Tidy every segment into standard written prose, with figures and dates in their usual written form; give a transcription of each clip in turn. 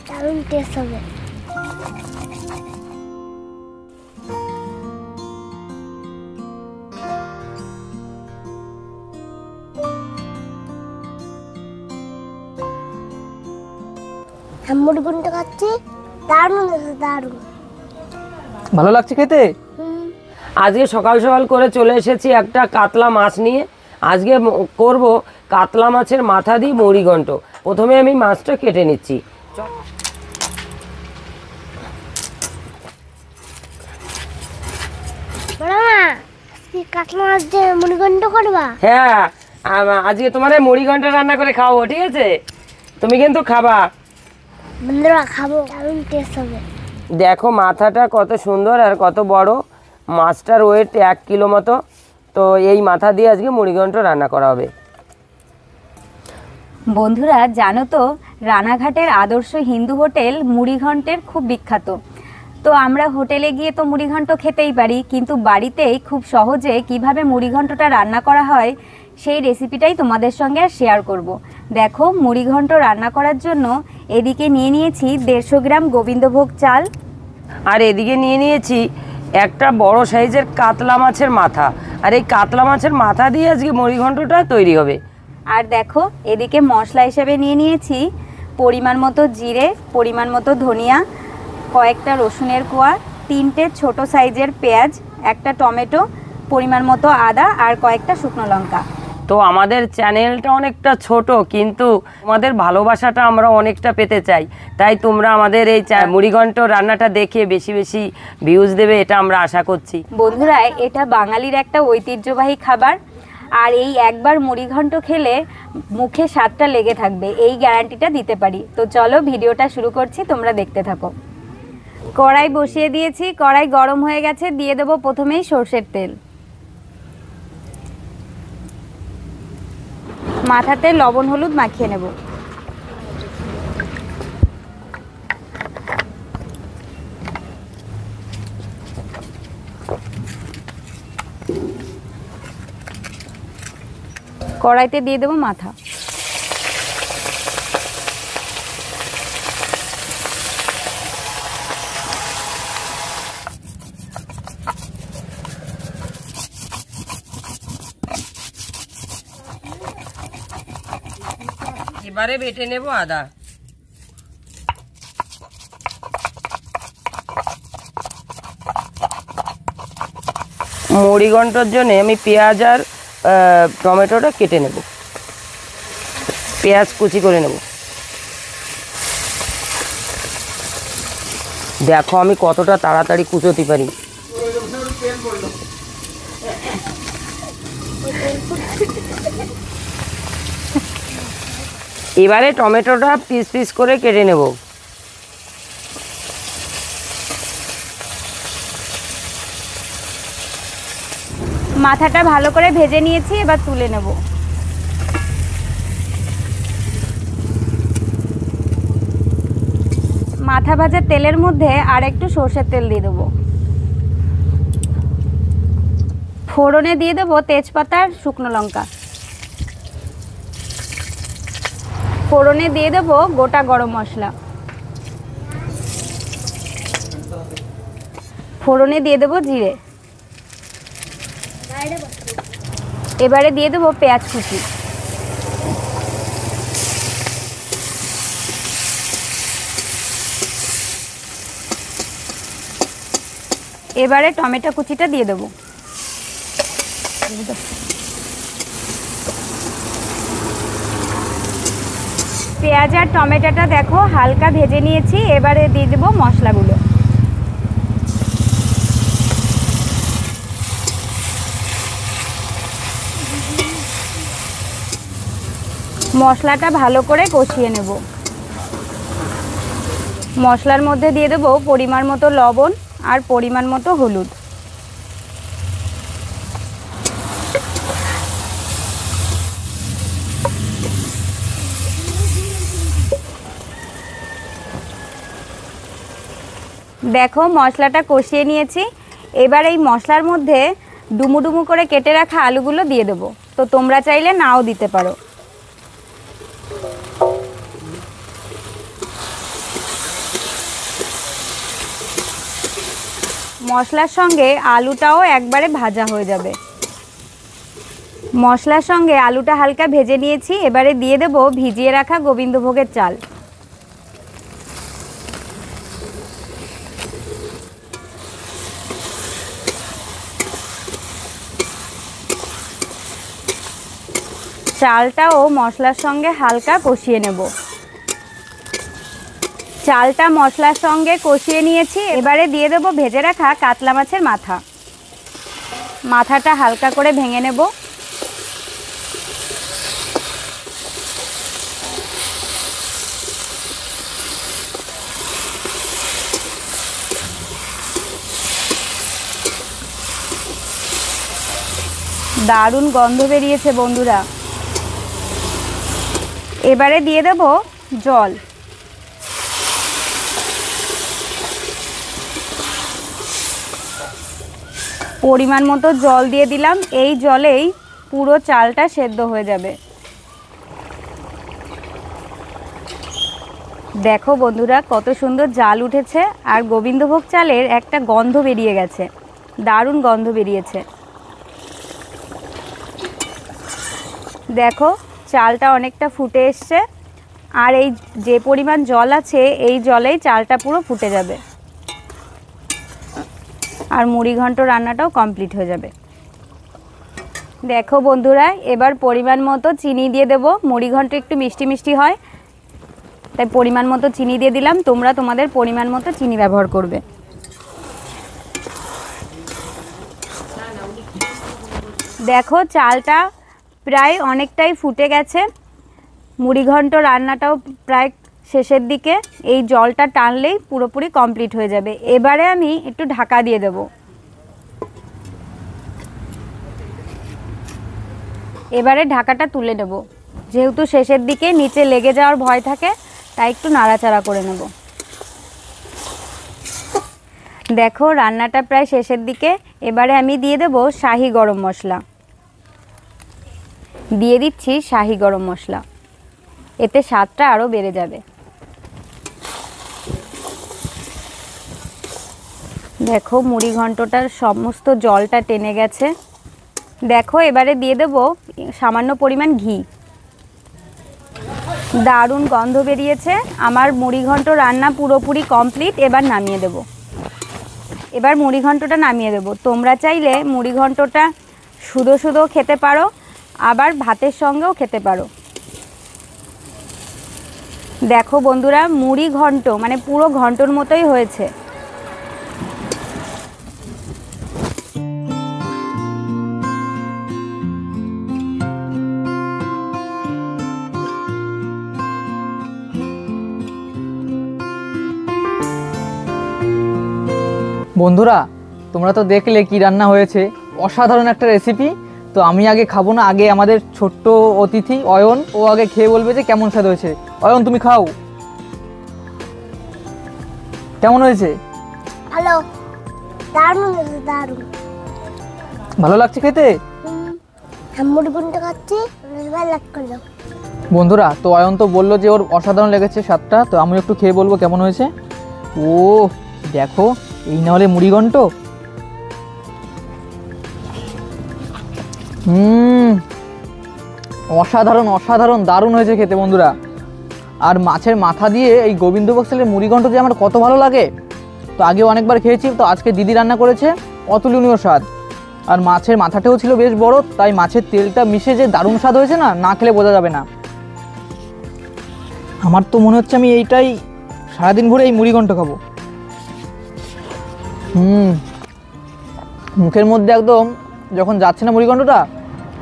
দারুণ টেস্ট হবে। মুড়িঘণ্ট খাচ্ছি, দারুণ দারুণ ভালো লাগছে খেতে। আজকে সকাল সকাল করে চলে এসেছি একটা কাতলা মাছ নিয়ে। আজকে করব কাতলা মাছের মাথা দিয়ে মুড়িঘণ্ট। প্রথমে আমি মাছটা কেটে নিচ্ছি। কাতলা মাছ দিয়ে মুড়িঘণ্ট করবা? হ্যাঁ, আজকে তোমার মুড়িঘণ্ট রান্না করে খাওয়াবো, ঠিক আছে? তুমি কিন্তু খাবা। বন্ধুরা খাবো, দারুণ টেস্ট হবে। দেখো মাথাটা কত সুন্দর আর কত বড়। মাছটার ওয়েট 1 কিলো মতো। তো এই মাথা দিয়ে আজকে মুড়িঘণ্ট রান্না করা হবে। বন্ধুরা জানো তো, রানাঘাটের আদর্শ হিন্দু হোটেল মুড়িঘণ্টের খুব বিখ্যাত। তো আমরা হোটেলে গিয়ে তো মুড়িঘণ্ট খেতেই পারি, কিন্তু বাড়িতেই খুব সহজে কিভাবে মুড়িঘণ্টটা রান্না করা হয় সেই রেসিপিটাই তোমাদের সঙ্গে শেয়ার করব। দেখো, মুড়িঘণ্ট রান্না করার জন্য এদিকে নিয়ে নিয়েছি 150 গ্রাম গোবিন্দভোগ চাল, আর এদিকে নিয়ে নিয়েছি একটা বড় সাইজের কাতলা মাছের মাথা। আর এই কাতলা মাছের মাথা দিয়ে আজকে মুড়িঘণ্টটা তৈরি হবে। আর দেখো এদিকে মশলা হিসেবে নিয়ে নিয়েছি পরিমাণ মতো জিরে, পরিমাণ মতো ধনিয়া, কয়েকটা রসুনের কোয়া, 3টে ছোট সাইজের পেঁয়াজ, একটা টমেটো, পরিমাণ মতো আদা আর কয়েকটা শুকনো লঙ্কা। তো আমাদের চ্যানেলটা অনেকটা ছোট, কিন্তু আমাদের ভালোবাসাটা আমরা অনেকটা পেতে চাই। তাই তোমরা আমাদের এই মুড়িঘণ্ট রান্নাটা দেখে বেশি বেশি ভিউজ দেবে, এটা আমরা আশা করছি। বন্ধুরা এটা বাঙালির একটা ঐতিহ্যবাহী খাবার, আর এই একবার মুড়িঘণ্ট খেলে মুখে স্বাদটা লেগে থাকবে, এই গ্যারান্টিটা দিতে পারি। তো চলো ভিডিওটা শুরু করছি, তোমরা দেখতে থাকো। কড়াই বসিয়ে দিয়েছি, কড়াই গরম হয়ে গেছে, দিয়ে দেবো প্রথমেই সর্ষের তেল। মাথাতে লবণ হলুদ মাখিয়ে নেব। কড়াইতে দিয়ে দেবো মাথা। এবারে বেটে নেব আদা। মুড়িঘণ্টর জন্য আমি পেঁয়াজ আর টমেটোটা কেটে নেব। পেঁয়াজ কুচি করে নেব। দেখো আমি কতটা তাড়াতাড়ি কুচোতে পারি। এবারে টমেটোটা পিস পিস করে কেটে নেব। মাথাটা ভালো করে ভেজে নিয়েছি, এবার তুলে নেব। মাথা ভাজা তেলের মধ্যে আর একটু সর্ষের তেল দিয়ে দেবো। ফোড়নে দিয়ে দেবো তেজপাতা আর শুকনো লঙ্কা। ফোড়নে দিয়ে দেবো গোটা গরম মশলা। ফোড়নে দিয়ে দেবো জিরে। এবারে দিয়ে দেবো পেঁয়াজ কুচি। এবারে টমেটো কুচিটা দিয়ে দেবো। পেঁয়াজ আর টমেটোটা দেখো হালকা ভেজে নিয়েছি, এবারে দিয়ে দেবো মশলাগুলো। মশলাটা ভালো করে কষিয়ে নেব। মশলার মধ্যে দিয়ে দেবো পরিমাণ মতো লবণ আর পরিমাণ মতো হলুদ। দেখো মশলাটা কষিয়ে নিয়েছি, এবার এই মশলার মধ্যে ডুমু ডুমু করে কেটে রাখা আলুগুলো দিয়ে দেবো। তো তোমরা চাইলে নাও দিতে পারো। মশলার সঙ্গে আলুটাও একবারে ভাজা হয়ে যাবে। মশলার সঙ্গে আলুটা হালকা ভেজে নিয়েছি, এবারে দিয়ে দেব ভিজিয়ে রাখা গোবিন্দভোগের চাল। চালটাও মশলার সঙ্গে হালকা কষিয়ে নেব। চালটা মশলার সঙ্গে কষিয়ে নিয়েছি, এবারে দিয়ে দেব ভেজে রাখা কাতলা মাছের মাথা। মাথাটা হালকা করে ভেঙে নেব। দারুণ গন্ধ বেরিয়েছে বন্ধুরা। এবারে দিয়ে দেব জল। পরিমাণ মতো জল দিয়ে দিলাম, এই জলেই পুরো চালটা সেদ্ধ হয়ে যাবে। দেখো বন্ধুরা কত সুন্দর জাল উঠেছে, আর গোবিন্দভোগ চালের একটা গন্ধ বেরিয়ে গেছে, দারুণ গন্ধ বেরিয়েছে। দেখো চালটা অনেকটা ফুটে এসছে, আর এই যে পরিমাণ জল আছে এই জলেই চালটা পুরো ফুটে যাবে, আর মুড়িঘণ্ট রান্নাটাও কমপ্লিট হয়ে যাবে। দেখো বন্ধুরা, এবার পরিমাণ মতো চিনি দিয়ে দেবো। মুড়িঘণ্ট একটু মিষ্টি মিষ্টি হয়, তাই পরিমাণ মতো চিনি দিয়ে দিলাম। তোমরা তোমাদের পরিমাণ মতো চিনি ব্যবহার করবে। দেখো চালটা প্রায় অনেকটাই ফুটে গেছে, মুড়িঘণ্ট রান্নাটাও প্রায় শেষের দিকে। এই জলটা টানলেই পুরোপুরি কমপ্লিট হয়ে যাবে। এবারে আমি একটু ঢাকা দিয়ে দেব। এবারে ঢাকাটা তুলে নেব, যেহেতু শেষের দিকে নিচে লেগে যাওয়ার ভয় থাকে, তাই একটু নাড়াচাড়া করে নেব। দেখো রান্নাটা প্রায় শেষের দিকে। এবারে আমি দিয়ে দেব শাহি গরম মশলা। দিয়ে দিচ্ছি শাহি গরম মশলা, এতে স্বাদটা আরও বেড়ে যাবে। দেখো মুড়িঘণ্টটার সমস্ত জলটা টেনে গেছে। দেখো এবারে দিয়ে দেব সামান্য পরিমাণ ঘি। দারুণ গন্ধ বেরিয়েছে। আমার মুড়িঘণ্ট রান্না পুরোপুরি কমপ্লিট। এবার নামিয়ে দেব। এবার মুড়িঘণ্টটা নামিয়ে দেব। তোমরা চাইলে মুড়িঘণ্টটা শুধু শুধু খেতে পারো, আবার ভাতের সঙ্গেও খেতে পারো। দেখো বন্ধুরা, মুড়ি ঘন্ট মানে পুরো ঘন্টর মতোই হয়েছে। বন্ধুরা তোমরা তো দেখলে কি রান্না হয়েছে, অসাধারণ একটা রেসিপি। তো আমি আগে খাবো না, আগে আমাদের ছোট্ট অতিথি অয়ন, ও আগে খেয়ে বলবে যে কেমন স্বাদ হয়েছে। অয়ন তুমি খাও, কেমন হয়েছে? ভালো, দারুণ হয়েছে, দারুণ। ভালো লাগছে খেতে? মুড়িঘণ্ট খাচ্ছি, ভালো লাগলো। বন্ধুরা তো অয়ন তো বললো যে ওর অসাধারণ লেগেছে স্বাদটা, তো আমি একটু খেয়ে বলবো কেমন হয়েছে। ও দেখো, এই না হলে মুড়িঘণ্ট। অসাধারণ অসাধারণ দারুণ হয়েছে খেতে বন্ধুরা। আর মাছের মাথা দিয়ে এই গোবিন্দভোগ চালের মুড়িঘণ্ট যে আমার কত ভালো লাগে। তো আগে অনেকবার খেয়েছি, তো আজকে দিদি রান্না করেছে, অতুলনীয় স্বাদ। আর মাছের মাথাটাও ছিল বেশ বড়, তাই মাছের তেলটা মিশে যে দারুণ স্বাদ হয়েছে না, না খেলে বোঝা যাবে না। আমার তো মনে হচ্ছে আমি এইটাই সারাদিন ভরে এই মুড়িঘণ্ট খাবো। মুখের মধ্যে একদম যখন যাচ্ছে না মুড়িঘণ্টটা,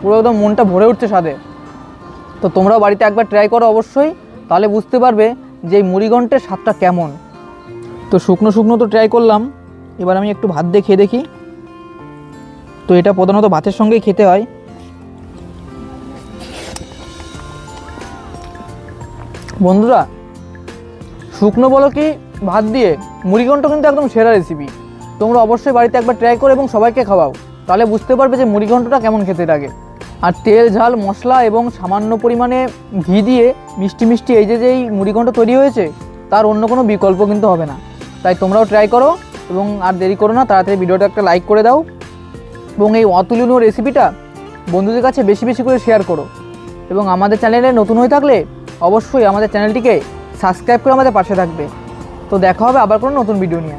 পুরো একদম মনটা ভরে উঠছে স্বাদে। তো তোমরাও বাড়িতে একবার ট্রাই করো অবশ্যই, তাহলে বুঝতে পারবে যে এই মুড়িঘণ্টের স্বাদটা কেমন। তো শুকনো শুকনো তো ট্রাই করলাম, এবার আমি একটু ভাত দিয়ে খেয়ে দেখি। তো এটা প্রধানত ভাতের সঙ্গেই খেতে হয়। বন্ধুরা শুকনো বলো কি ভাত দিয়ে মুড়িঘণ্ট কিন্তু একদম সেরা রেসিপি। তোমরা অবশ্যই বাড়িতে একবার ট্রাই করো এবং সবাইকে খাওয়াও, তাহলে বুঝতে পারবে যে মুড়িঘণ্টটা কেমন খেতে লাগে। আর তেল ঝাল মশলা এবং সামান্য পরিমাণে ঘি দিয়ে মিষ্টি মিষ্টি এই যে যেই মুড়িঘণ্ট তৈরি হয়েছে, তার অন্য কোনো বিকল্প কিন্তু হবে না। তাই তোমরাও ট্রাই করো এবং আর দেরি করো না, তাড়াতাড়ি ভিডিওটা একটা লাইক করে দাও এবং এই অতুলনীয় রেসিপিটা বন্ধুদের কাছে বেশি বেশি করে শেয়ার করো। এবং আমাদের চ্যানেলে নতুন হয়ে থাকলে অবশ্যই আমাদের চ্যানেলটিকে সাবস্ক্রাইব করে আমাদের পাশে থাকবে। তো দেখা হবে আবার কোনো নতুন ভিডিও নিয়ে।